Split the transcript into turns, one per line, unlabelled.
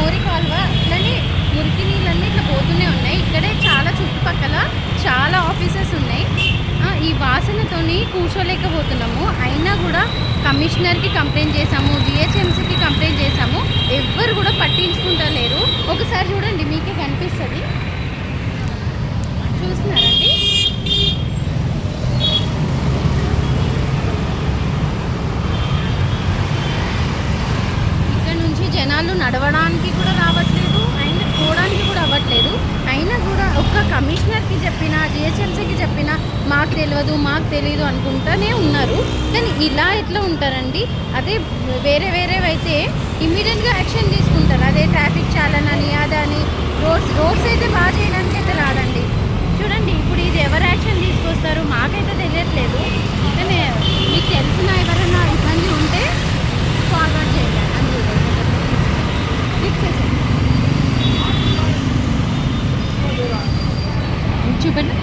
మోరి కాలువ ఇట్లనే మురికి నీళ్ళన్నీ ఇట్లా పోతూనే ఉన్నాయి. ఇక్కడే చాలా చుట్టుపక్కల చాలా ఆఫీసెస్ ఉన్నాయి. ఈ వాసనతోని కూర్చోలేకపోతున్నాము. అయినా కూడా కమిషనర్కి కంప్లైంట్ చేశాము, జిహెచ్ఎంసీకి కంప్లైంట్ చేశాము. ఎవ్వరు కూడా పట్టించుకుంటలేరు. ఒకసారి చూడండి, మీకే కనిపిస్తుంది. చూస్తున్నారండి, ఇక్కడ నుంచి జనాలు నడవడానికి కూడా రావట్లేదు, అయినా పోవడానికి కూడా అవ్వట్లేదు. అయినా కూడా ఒక్క కమిషనర్కి చెప్పినా, జిహెచ్ఎంసీకి చెప్పినా మాకు తెలియదు అనుకుంటూనే ఉన్నారు. కానీ ఇలా ఎట్లా ఉంటారండి? అదే వేరేవైతే ఇమ్మీడియట్గా యాక్షన్ తీసుకుంటారు. అదే ట్రాఫిక్ చాలన్ అని అదని రోడ్స్ అయితే బాగా చేయడానికి అయితే రాదండి. చూడండి, ఇప్పుడు ఇది ఎవరు యాక్షన్ తీసుకొస్తారు మాకైతే తెలియట్లేదు. కానీ మీకు తెలిసిన ఎవరైనా ఇబ్బంది ఉంటే ఫార్వర్డ్ చేయాలి. అందులో క్లిక్ చేసేయండి, చూపండి.